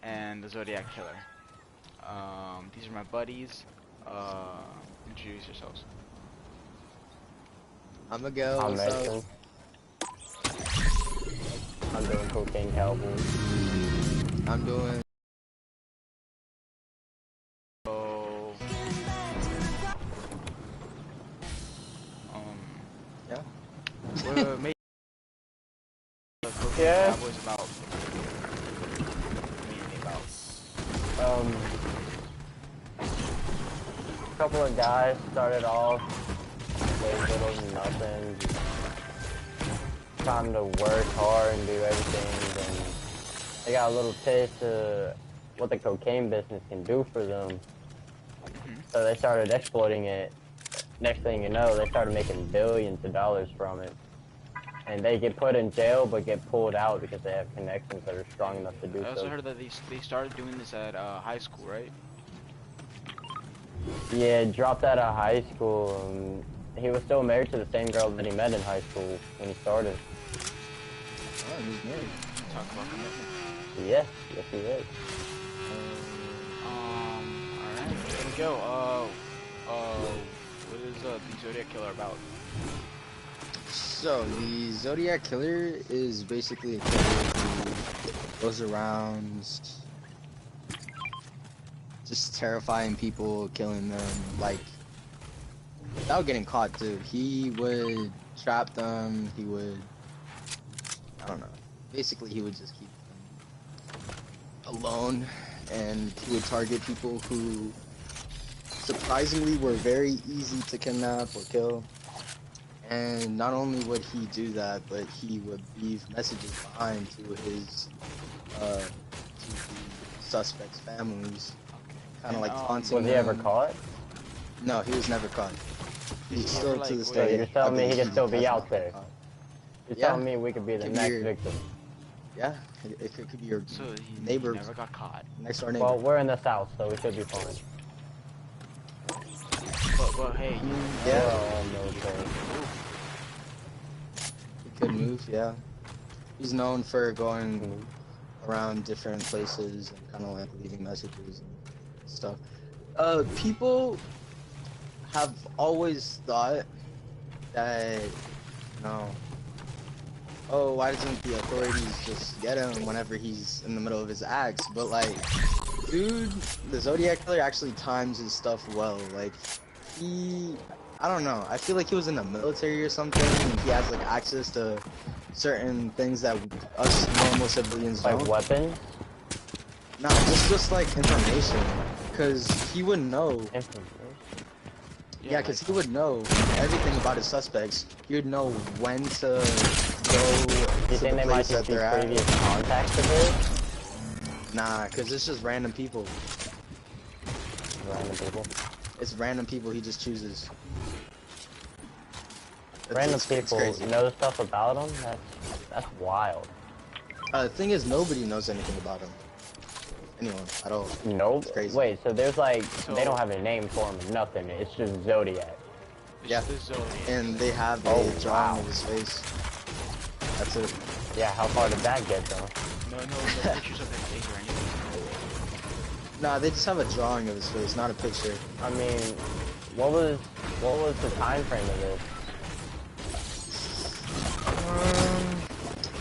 and the Zodiac Killer. These are my buddies. Introduce yourselves. I'm Miguel. I'm What's up? Mason. I'm doing cocaine cowboys. I'm doing. So, Yeah. we're making the cocaine Yeah. cowboys about. Mainly about. A couple of guys started off with little to nothing, just trying to work hard and do everything. Then they got a little taste of what the cocaine business can do for them. So they started exploiting it. Next thing you know, they started making billions of dollars from it. And they get put in jail, but get pulled out because they have connections that are strong enough to do I also so. heard that they started doing this at high school, right? Yeah, dropped out of high school. He was still married to the same girl that he met in high school when he started. Oh, he's married. Talk about commitment. Yes, yes he is. Alright, here we go. What is the Zodiac Killer about? So the Zodiac Killer is basically a killer who goes around just terrifying people, killing them, like without getting caught too. He would trap them. He would, I don't know. Basically, he would just keep them alone, and he would target people who surprisingly were very easy to kidnap or kill. And not only would he do that, but he would leave messages behind to his to the suspects' families, kind of like taunting Was he ever caught? No, he was never caught. He's still like, to this so day. you're telling me he could still be out there? You're Yeah. telling me we could be the Could be next your- victim? Yeah, it could be your So he neighbor, never got caught. next door neighbor. Well, we're in the south, so we should be fine. But hey, Yeah. We're all military. He could move, yeah. He's known for going around different places and kind of like leaving messages and stuff. People have always thought that, oh, why doesn't the authorities just get him whenever he's in the middle of his acts? But like, dude, the Zodiac Killer actually times his stuff well. Like, I don't know, I feel like he was in the military or something, and he has like access to certain things that us normal civilians Like don't. weapons? No, just like information, cause he would know. Information. Yeah, cause he would know everything about his suspects. He would know when to go to You think the they might place that just be they're at. previous contacts of his? Nah, cause it's just random people. Random people. It's random people he just chooses. Random It's people crazy. know stuff about him? That's wild. The thing is, nobody knows anything about him. Anyone at all. Nope. It's crazy. Wait, so there's like, So- they don't have a name for him or nothing. It's just Zodiac. Yeah. The Zodiac. And they have Oh, a drawing wow. of his face. That's it. Yeah, how far did that get though? No pictures of his face or anything. Nah, they just have a drawing of his face, not a picture. I mean, what was the time frame of this?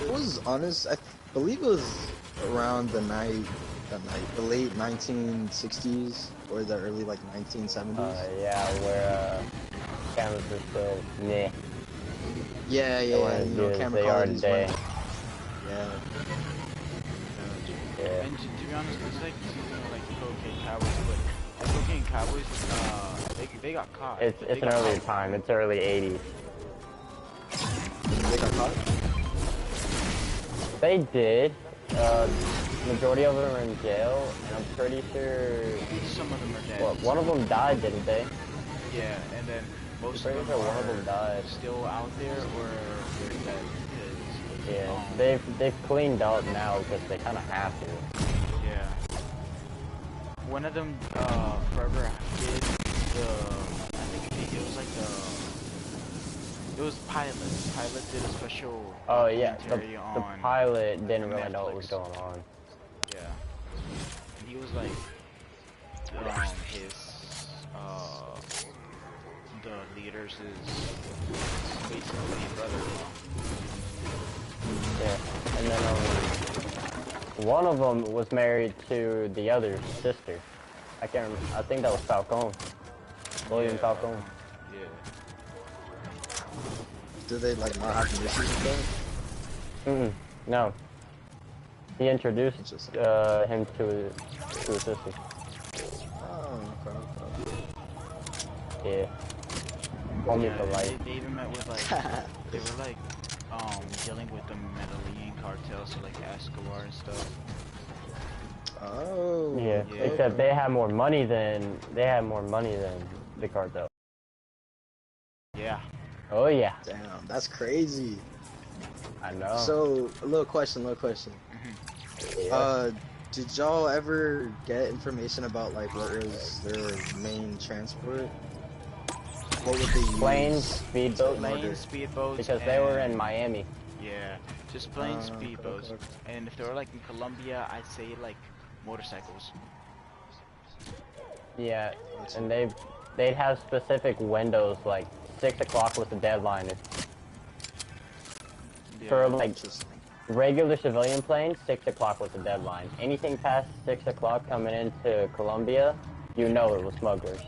It was honest. I believe it was around the late 1960s or the early like 1970s. Yeah, where cameras are still meh. Yeah, They weren't as good as camera they are qualities today. weren't- Yeah. Yeah. And to be honest, it's like like cocaine cowboys, but the cocaine cowboys, they got caught. It's They an got earlier caught. time. It's early 80s. They got caught? They did. Majority of them are in jail, and I'm pretty sure. Some of them are dead. Well, one of them died, didn't they? Yeah, and then most of Pretty them sure one of are them died. still out there or they're dead because Yeah, they've cleaned up now because they kind of have to. yeah. One of them forever did I think it was like it was Pilot. Pilot did a special Oh yeah, the commentary on pilot didn't really know what Netflix. was going on. Yeah. versus basically brother-in-law. Yeah, and then one of them was married to the other's sister. I can't remember. I think that was Falcone. William Yeah, Falcone. Yeah. Do they like not have issues with No. He introduced Interesting. him to his sister. that? Oh, okay. Yeah. Homie Yeah, for life. they even met with like they were like dealing with the Medellin cartel, so like Escobar and stuff. Oh. Yeah. Yeah. Except they had more money than the cartel. Yeah. Oh yeah. Damn, that's crazy. I know. So, a little question. Yeah. Did y'all ever get information about like what was their main transport? What would they use? Planes, speedboats, Planes, speedboats, because they were in Miami. Yeah, just planes, Okay, speedboats, okay. and if they were like in Colombia, I'd say like motorcycles. Yeah, and they'd have specific windows, like 6 o'clock was the deadline. Yeah. For like Interesting. regular civilian planes, 6 o'clock was the deadline. Anything past 6 o'clock coming into Colombia, you know it was smugglers.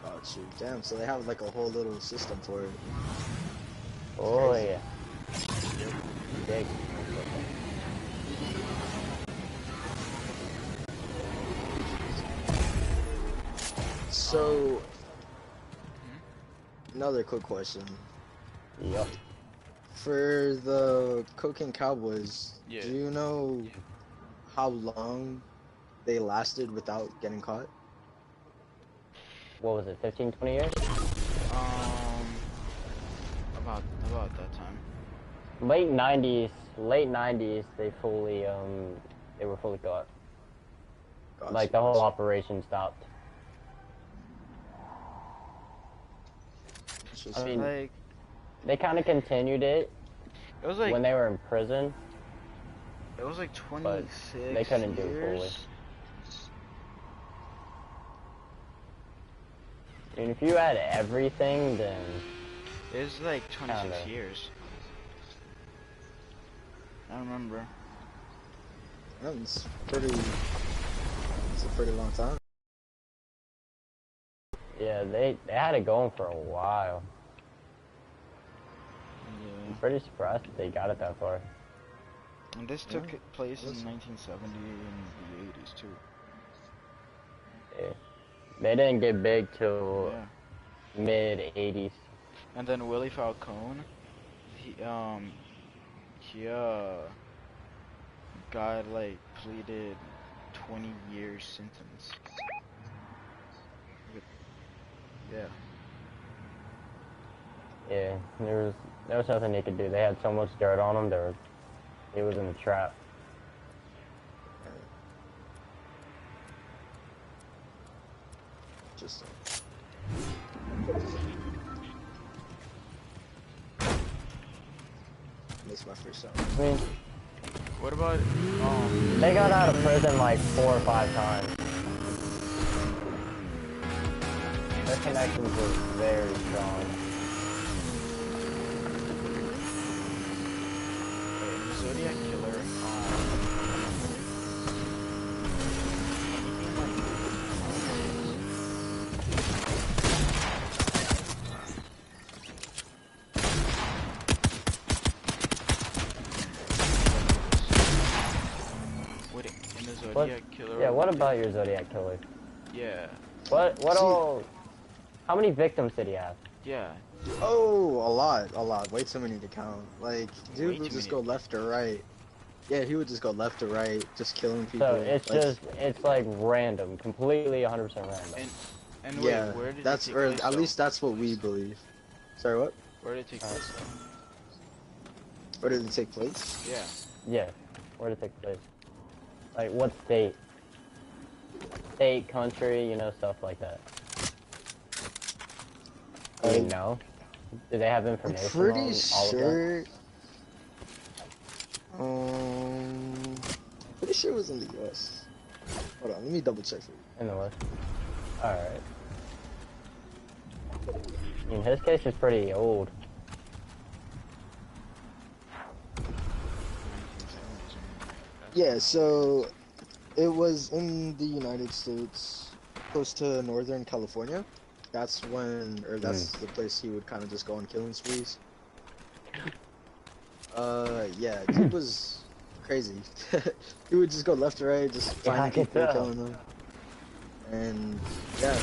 Got you. Damn, so they have like a whole little system for it. Oh Crazy. yeah. Big. So, another quick question. Yup. For the Cocaine Cowboys, Yeah. do you know how long they lasted without getting caught? What was it, 15, 20 years? About that time. Late 90s, they were fully caught. Gotcha, Like the whole gotcha. operation stopped. I mean, Like they kind of continued it it was like when they were in prison. it was like 26 they couldn't do it fully. years. I mean, if you add everything, then It was like 26 Kinda. years. I remember. It's a pretty long time. yeah, they had it going for a while. Yeah. I'm pretty surprised that they got it that far. And this took Yeah. place in Listen. 1970 and the 80s too. Yeah. They didn't get big till Yeah. mid 80s. And then Willie Falcone, he got like pleaded 20 years sentence. Yeah. Yeah, there was nothing they could do. They had so much dirt on them. It was in a trap. Just missed my first shot. I mean, What about they got out of prison like 4 or 5 times. Their connections were very strong. Zodiac killer? Wait, in the Zodiac killer? Yeah, what about your Zodiac killer? Yeah. What See- all... How many victims did he have? Yeah. Oh, a lot. Way too many to count. Like, Way dude too would just many. go left or right. Yeah, he would just go left or right, just killing people. So it's like, it's like random, completely 100% random. And wait, yeah, where did that's it take or place, at though? least that's what we believe. Sorry, what? Where did it take place though? Where did it take place? Yeah. Yeah, where did it take place? Like what state? State, country, you know, stuff like that. Do you know? Do they have I'm information pretty on all of that? sure. Pretty sure it was in the U.S. Hold on, let me double check for you. In the West. Alright. I mean, his case is pretty old. Yeah, so it was in the United States, close to Northern California. That's when, or that's the place he would kind of just go on killing sprees. Yeah, dude was crazy. He would just go left or right, just Yeah, I finding can people, tell. killing them. And yeah,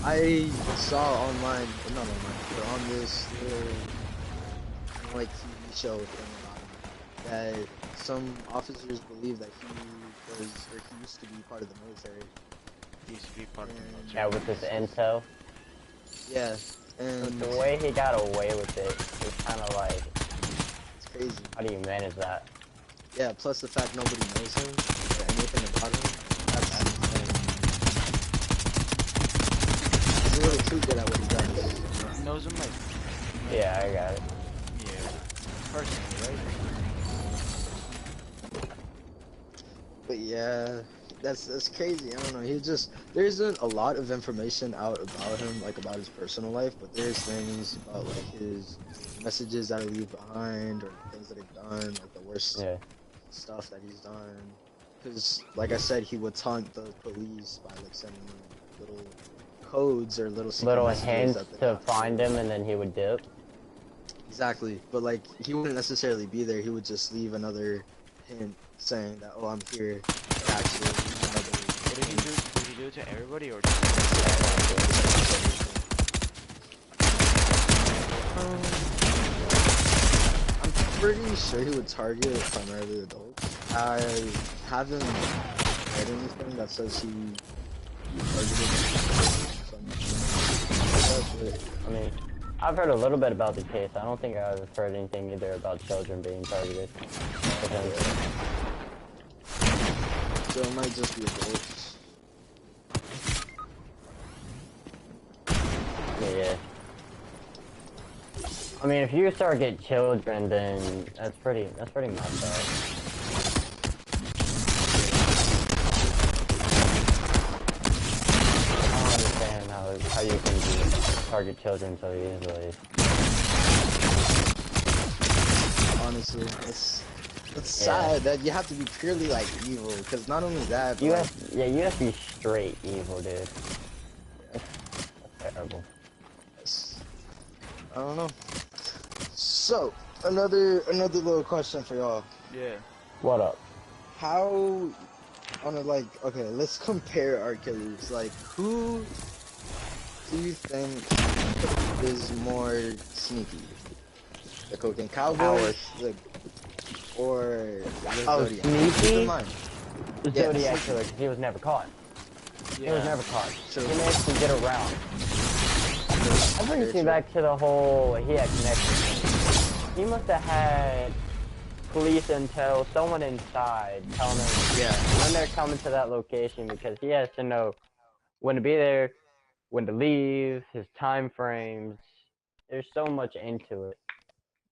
I saw online, not online, but on this little like TV show thing about him, that some officers believe that he was, or he used to be part of the military. He used to be part of the military. Yeah, with this intel. Yeah, and The way he got away with it is kind of like, it's crazy. how do you manage that? Yeah, plus the fact nobody knows him or anything about him. That's insane. He's a little too good at what he does. He knows him like, Yeah, I got it. yeah, personally, right? But yeah, that's crazy. I don't know. He just, there isn't a lot of information out about him, like about his personal life, but there's things about like his messages that he leave behind or things that he's done, like the worst stuff that he's done. Because, like I said, he would taunt the police by like sending them little codes or little secret Little messages hints that they to have find him, and then he would dip. Exactly, but like he wouldn't necessarily be there. He would just leave another hint saying that, oh, I'm here. But actually, another What did he do? hint. Did he do it to everybody or just? I'm pretty sure he would target primarily adults. I haven't read anything that says he targeted children. I mean, I've heard a little bit about the case. I don't think I've heard anything either about children being targeted. So it might just be adults. Yeah. I mean, if you target children, then that's pretty messed up. I don't understand how you can target children so easily. Honestly, it's sad that you have to be purely like evil, because not only that, but You like, have, you have to be straight evil, dude. That's terrible. I don't know. So another little question for y'all. Yeah. What up? How on a like, okay, let's compare our killers. Like, who do you think is more sneaky? The cocaine cowboys, or the Zodiac? Sneaky? Keep in mind. The Yeah, Zodiac sneaky. killer, 'cause he was never caught. Yeah. He was never caught. True. He managed to get around. That brings me Very back to the whole he had connections thing. He must have had police intel, someone inside telling him Yeah. when they're coming to that location, because he has to know when to be there, when to leave, his time frames. There's so much into it.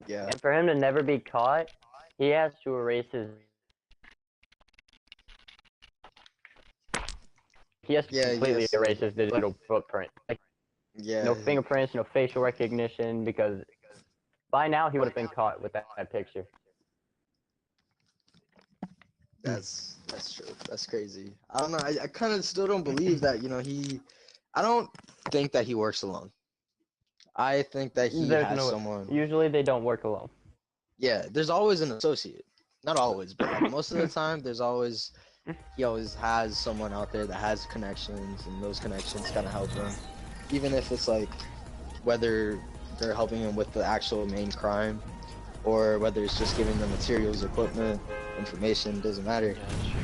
Yeah. And for him to never be caught, he has to erase his... He has to Yeah, completely yes. erase his digital footprint. Like, Yeah. no fingerprints, no facial recognition, because by now he would have been caught with that picture. That's true. That's crazy. I don't know. I kind of still don't believe that, I don't think that he works alone. I think that he There's has no... someone. Usually they don't work alone. Yeah, there's always an associate. Not always, but like most of the time, he always has someone out there that has connections, and those connections kind of help him. Even if it's like, whether they're helping him with the actual main crime, or whether it's just giving them materials, equipment, information, doesn't matter.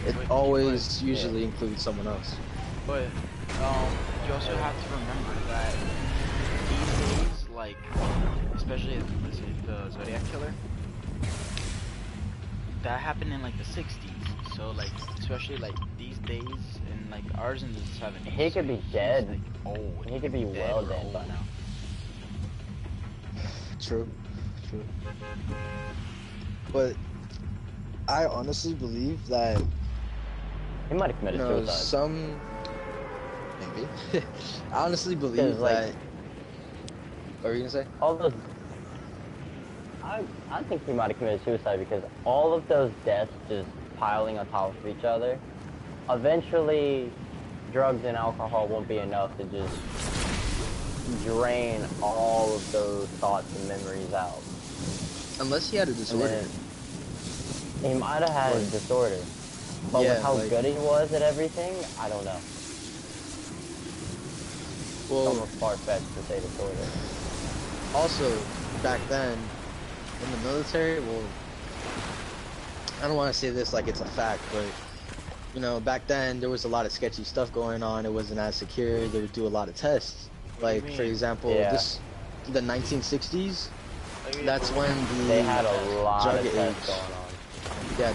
Yeah, It but always usually includes someone else. But you also have to remember that these days, like, especially the Zodiac killer, that happened in like the 60s. So like, especially like these days, and like ours in the 70s. He could be he's, dead. like, old. He could be well dead old by now. True. But I honestly believe that, He might have committed suicide. maybe. I honestly believe Like, that What were you gonna say? all those. I think he might have committed suicide because all of those deaths just piling on top of each other. Eventually, drugs and alcohol won't be enough to just drain all of those thoughts and memories out. Unless he had a And disorder. then he might have had a Right. disorder, but Yeah, with how like- good he was at everything, I don't know. It's Well, almost far-fetched to say disorder. also, back then, in the military, well, I don't want to say this like it's a fact, but, you know, back then, there was a lot of sketchy stuff going on. It wasn't as secure. They would do a lot of tests. What do you Like, for mean? example, Yeah. the 1960s, Like, that's when the They had a lot drug of age, tests going on. yeah,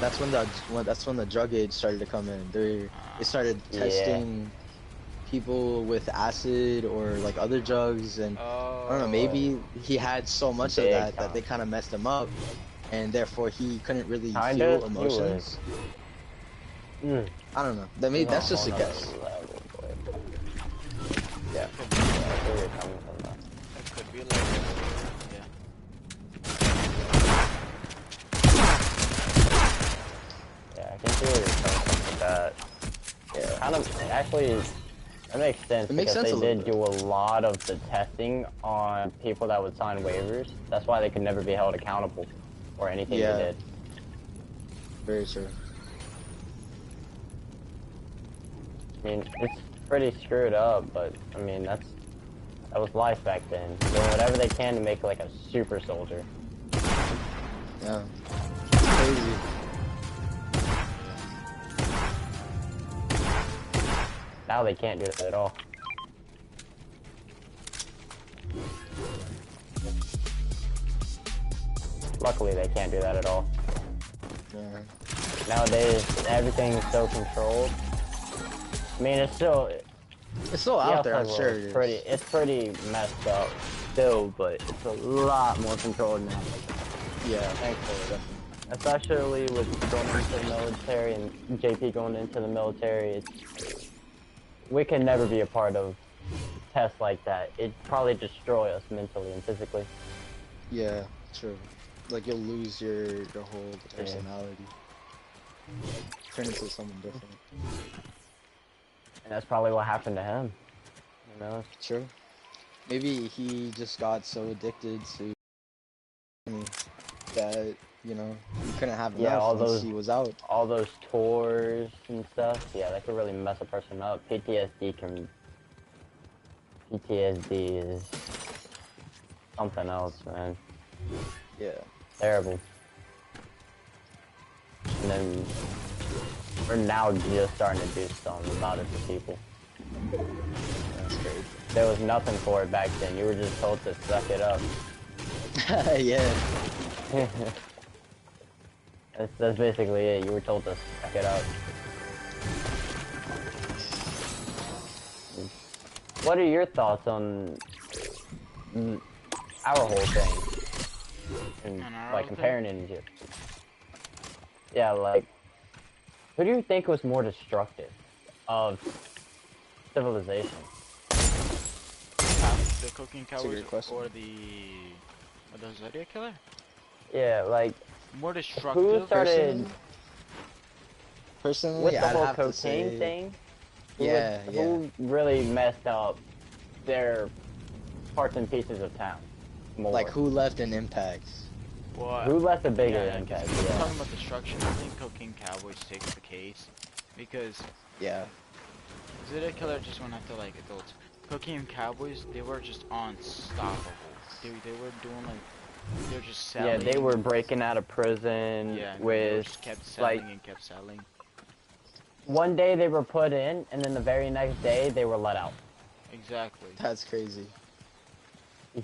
that's when the drug age started to come in. They started Yeah. testing people with acid or like other drugs, and I don't know, Oh. maybe he had so much of Big that time. they kind of messed him up, and therefore he couldn't really Kinda, feel he emotions. I don't know. That's just a guess. Yeah. I see where you're coming from, though. That could be like, yeah. Yeah, I can see where you're coming from with that. Yeah. Kind of, actually, that makes sense It makes because sense a they little did bit. do a lot of the testing on people that would sign waivers. That's why they could never be held accountable for anything Yeah. they did. Very true. I mean, it's pretty screwed up, but I mean, that was life back then. Doing whatever they can to make like a super soldier. Yeah. Crazy. Now they can't do it at all. Luckily, they can't do that at all. Yeah. Nowadays, everything's so controlled. I mean, it's still It's still the out there, outside I'm world sure is it is. pretty messed up still, but it's a lot more controlled now. Yeah, thankfully, definitely. Especially with going into the military and JP going into the military, we can never be a part of tests like that. It'd probably destroy us mentally and physically. Yeah, true. Like you'll lose your whole personality. Turn into someone different. And that's probably what happened to him. You know? True. Maybe he just got so addicted to that, you know, he couldn't have enough Yeah, all once those he was out. all those tours and stuff, yeah, that could really mess a person up. PTSD is something else, man. Yeah. Terrible. And then we're now just starting to do something about it to people. That's crazy. There was nothing for it back then. You were just told to suck it up. Yeah. That's basically it. You were told to suck it up. What are your thoughts on our whole thing? And On our like whole comparing it and just... Yeah, like... Who do you think was more destructive of civilization? The Cocaine That's a Cowboys good question. or the Zodiac Killer? Yeah, like... More Who destructive. started Personally, with the I'd whole have to cocaine say, thing? yeah, Who really messed up their parts and pieces of town more? like who left an impact? Well, Who left a bigger yeah, impact? if we're Yeah. talking about destruction, I think Cocaine Cowboys takes the case because Yeah. Zodiac Killer just went after like adults. Cocaine Cowboys, they were just unstoppable. They were doing like they were just selling. Yeah, they were breaking out of prison Yeah, they with just kept selling like and kept selling. one day they were put in, and then the very next day they were let out. Exactly. That's crazy.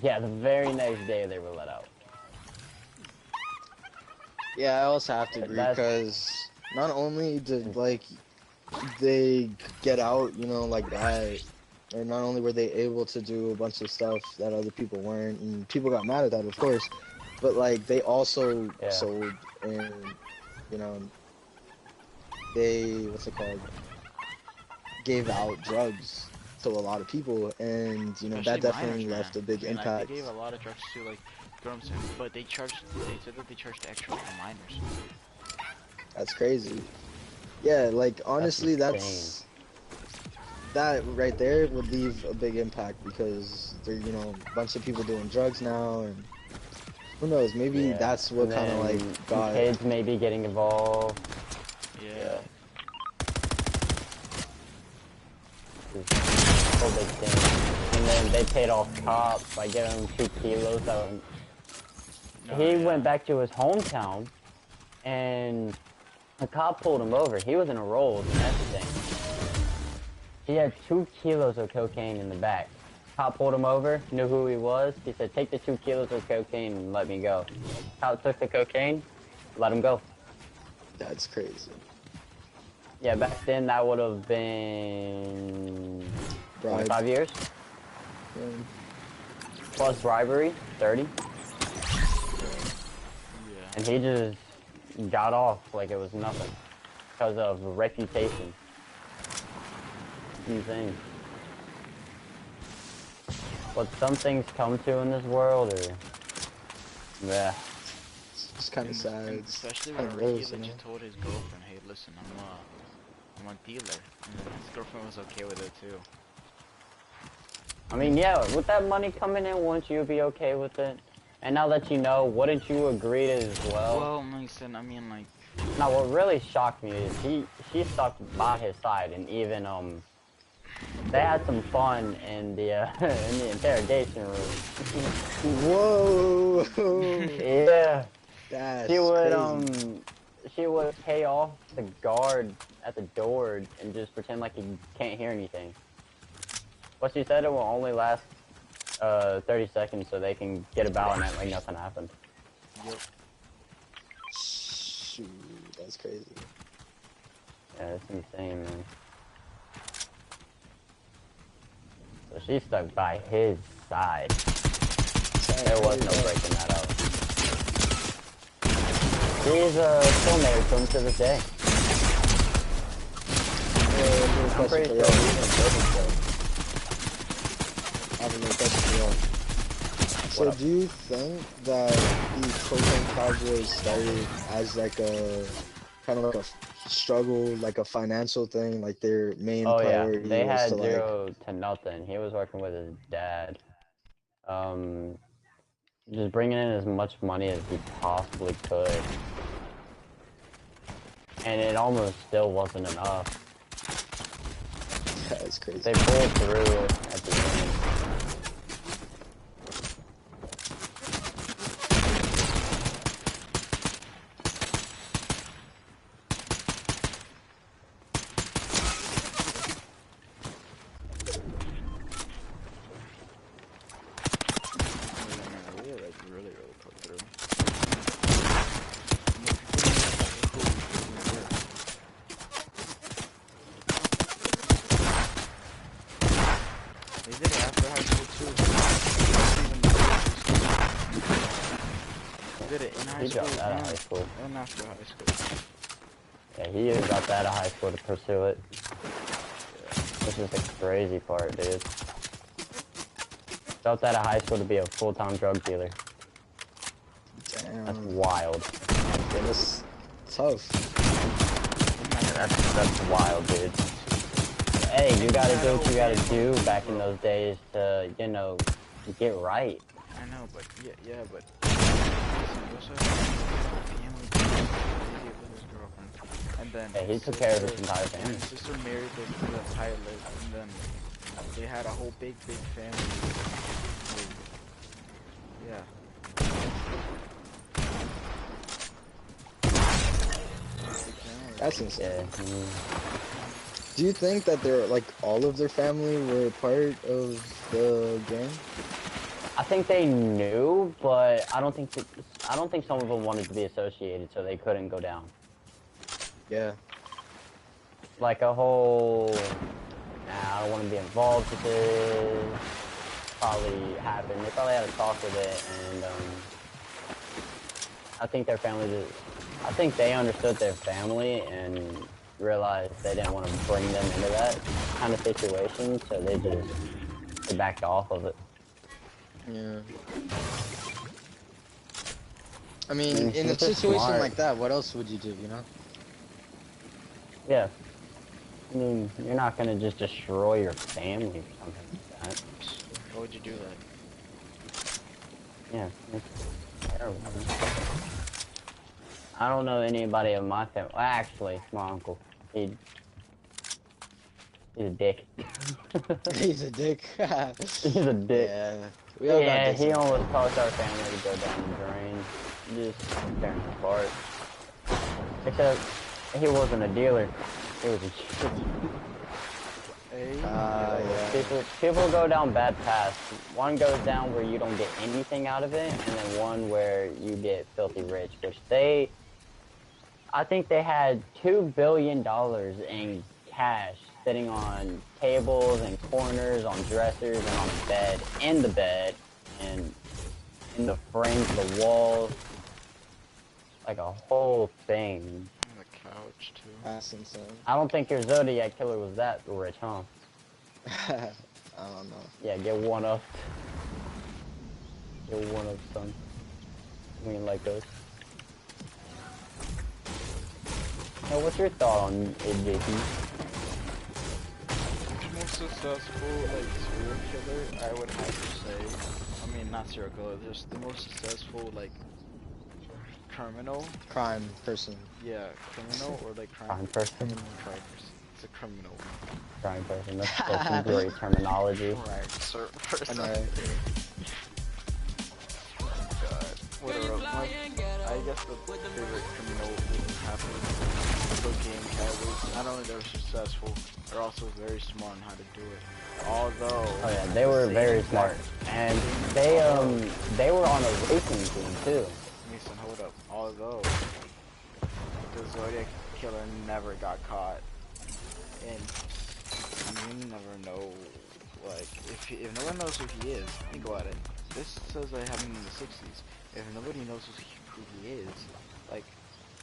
Yeah, the very next day they were let out. Yeah, I also have to agree That's- because not only did like they get out, you know, like that, or not only were they able to do a bunch of stuff that other people weren't, and people got mad at that, of course, but like they also Yeah. sold and, you know, they, what's it called, gave out drugs to a lot of people, and you know Especially that definitely minors, man. left a big I mean, like, they impact. gave a lot of drugs to, like, grown-ups, but they said that they charged extra for minors. That's crazy. Yeah, like That's honestly, insane. that right there would leave a big impact because there, you know, a bunch of people doing drugs now, and who knows, maybe Yeah. that's what And kind of like then some got, kids may be getting involved. Yeah. This whole big thing. And then they paid off cops by giving him 2 kilos. Oh, He yeah. went back to his hometown, and the cop pulled him over. He was in a roll with everything. He had 2 kilos of cocaine in the back. Cop pulled him over, knew who he was. He said, take the 2 kilos of cocaine and let me go. Cop took the cocaine, let him go. that's crazy. Yeah, back then that would have been Bribe. 25 years. Yeah. Plus bribery, 30. Yeah. And he just got off like it was nothing because of reputation. Insane. What some things come to in this world, or yeah, It's kind of sad. And It's especially kind when of Ricky gross, you know? legit told his girlfriend, "Hey, listen, I'm a dealer," and then his girlfriend was okay with it too. I mean, yeah, with that money coming in, wouldn't you be okay with it? And now that you know, wouldn't you agree to it as well? Well, Mason, I mean, like, Now, what really shocked me is she stuck by his side, and even they had some fun in the in the interrogation room. Whoa! Yeah, That's she would crazy. she would pay off the guard at the door and just pretend like he can't hear anything. But she said it will only last 30 seconds so they can get about and act like nothing happened. yep. Shoot, that's crazy. Yeah, it's insane, man. So she stuck by his side. There was no breaking that up. She's still married to him to this day. I'm pretty sure he's in prison still. I have a little question for y'all. So do you think that the Cocaine Cowboys started as like a kind of like a struggle, like a financial thing, like their main Oh yeah, priority they was had to like, 0 to nothing. He was working with his dad. Just bringing in as much money as he possibly could. And it almost still wasn't enough. that's crazy. They pulled through at the end. We like really put through. They did it after high school too. They did it in high He school dropped out of high school. and after high school. Yeah, he even dropped out of high school to pursue it. This is the crazy part, dude. Dropped out of high school to be a full-time drug dealer. Damn, That's wild. that's tough. That's wild, dude. Hey, you gotta do what you gotta do back in those days to, you know, get right. I know, but yeah, but listen, family with his girlfriend, and then Yeah, he took care of his entire family. His sister married the pilot, and then they had a whole big family. Yeah. That's insane. Yeah. Do you think that they're like all of their family were part of the gang? I think they knew, but I don't think some of them wanted to be associated, so they couldn't go down. Yeah. Like a whole, nah, I don't want to be involved with this. Probably happened. They probably had a talk with it, and I think their family I think they understood their family, and realized they didn't want to bring them into that kind of situation, so they backed off of it. Yeah. I mean, in a super situation smart. like that, what else would you do, you know? Yeah. I mean, you're not gonna just destroy your family or something like that. Why would you do that? Yeah, it's terrible. I don't know anybody of my family. Well, actually, my uncle. He's a dick. He's a dick. He's a dick. Yeah. We all got Yeah, dicks he in our almost family. caused our family to go down the drain. Just tearing us apart. Except, he wasn't a dealer. He was a Hey, Yeah. People go down bad paths. One goes down where you don't get anything out of it, and then one where you get filthy rich, which I think they had $2 billion in cash sitting on tables and corners, on dressers, and on the bed, in the bed, and in the frames of the walls. Like a whole thing. on the couch too. That's insane. I don't think your Zodiac killer was that rich, huh? I don't know. Yeah, get one up. Get one up, son. We ain't like those. Now, what's your thought on it, JP? The most successful, like, serial killer, I would have to say. I mean, not serial killer, just the most successful, like, criminal. Crime person. Yeah, criminal or like Crime person? Crime person. It's a criminal. Crime person. That's some great terminology. Right, certain person. I know, right? God. Whatever. I guess the favorite criminal would have to be cocaine cowboys. Not only they're successful, they're also very smart on how to do it. Although. Oh yeah, they were very smart, and they were on a racing team too. Mason, hold up. Although the Zodiac killer never got caught, and you never know, like, if no one knows who he is, think about it. This says that happened in the 60s. If nobody knows who he is, like,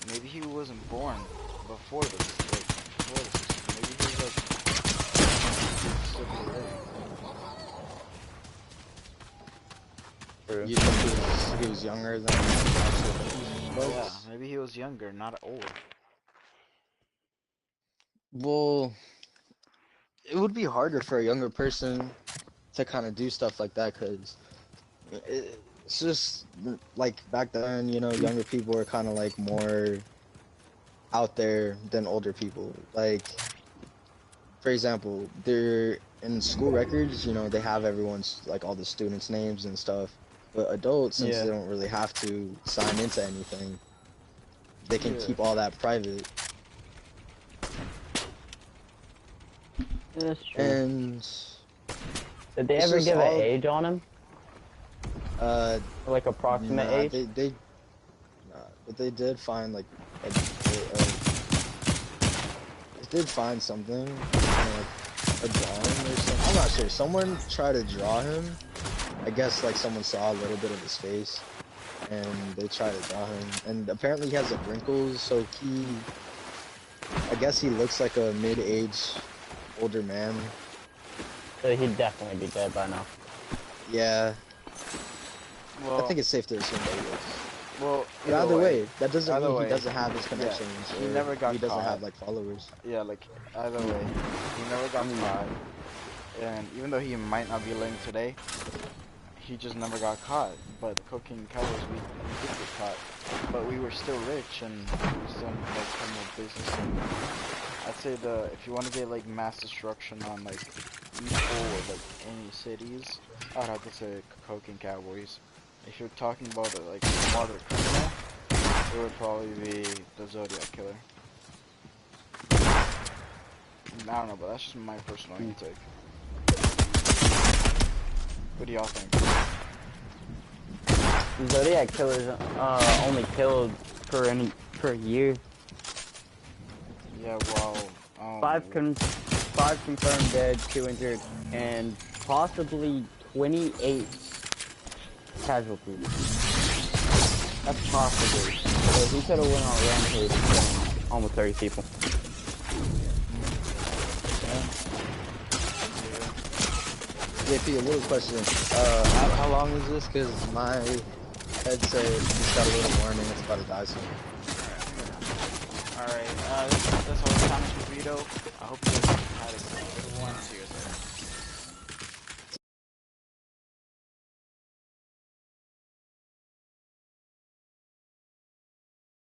maybe he wasn't born before this, like, before the 60s. Maybe he was, like, still living. True. You think he was younger than actually? Yeah, maybe he was younger, not old. Well, it would be harder for a younger person to kind of do stuff like that, because it's just like back then, you know, younger people were kind of like more out there than older people. Like, for example, they're in school records, you know, they have everyone's, like, all the students' names and stuff. But adults, since Yeah. they don't really have to sign into anything, they can Yeah. keep all that private. That's true. And Did they it's ever just give all- an age on him? Like approximate nah, age? but they did find like they did find something, like a drawing or something. I'm not sure. Someone tried to draw him. I guess like someone saw a little bit of his face, and they tried to draw him. And apparently he has like wrinkles, so I guess he looks like a mid-age older man. So he'd definitely be dead by now. Yeah, Well, I think it's safe to assume that he is. well, But either way, that doesn't either mean way, he doesn't have his connections, he or never got he doesn't caught. have like followers. Yeah, like, either way, he never got caught. And even though he might not be living today, he just never got caught. But the cocaine cowboys, we did get caught. But we were still rich, and we still, like, had no business. And I'd say if you want to get, like, mass destruction on, like, people or, like, any cities, I'd have to say cocaine cowboys. If you're talking about, like, smarter criminal, it would probably be the Zodiac killer. I don't know, but that's just my personal intake. What do y'all think? Zodiac killers only killed per year. Yeah, well, Five confirmed dead, 2 injured, and possibly 28 casualties. That's possibly. So he could have went on a rampage and killed almost 30 people. JP, a little question. How long is this? Cause my headset just got a little warning. It's about to die soon. Alright, that's all the time for Vito. I hope you guys had a good one. See you guys later.